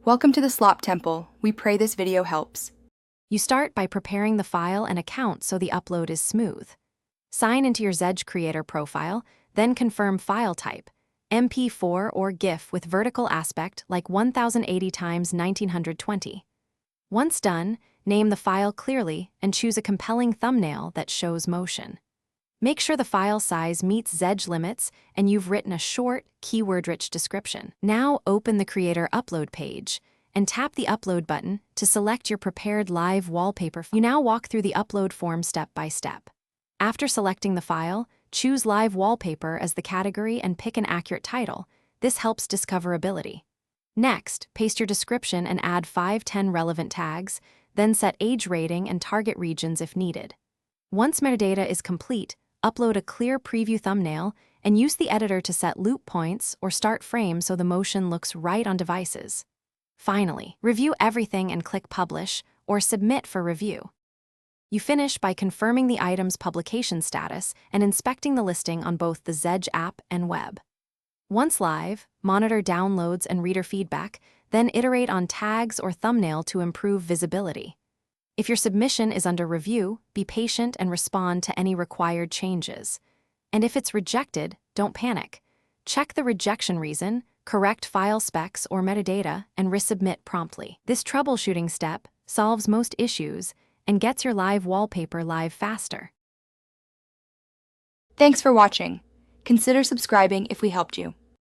Welcome to the Slop Temple. We pray this video helps. You start by preparing the file and account so the upload is smooth. Sign into your Zedge creator profile, then confirm file type, MP4 or GIF with vertical aspect like 1080 x 1920. Once done, name the file clearly and choose a compelling thumbnail that shows motion. Make sure the file size meets Zedge limits and you've written a short, keyword-rich description. Now open the Creator Upload page and tap the Upload button to select your prepared live wallpaper. You now walk through the upload form step by step. After selecting the file, choose Live Wallpaper as the category and pick an accurate title. This helps discoverability. Next, paste your description and add 5-10 relevant tags, then set age rating and target regions if needed. Once metadata is complete, upload a clear preview thumbnail and use the editor to set loop points or start frame so the motion looks right on devices. Finally, review everything and click Publish or Submit for review. You finish by confirming the item's publication status and inspecting the listing on both the Zedge app and web. Once live, monitor downloads and reader feedback, then iterate on tags or thumbnail to improve visibility. If your submission is under review, be patient and respond to any required changes. And if it's rejected, don't panic. Check the rejection reason, correct file specs or metadata, and resubmit promptly. This troubleshooting step solves most issues and gets your live wallpaper live faster. Thanks for watching. Consider subscribing if we helped you.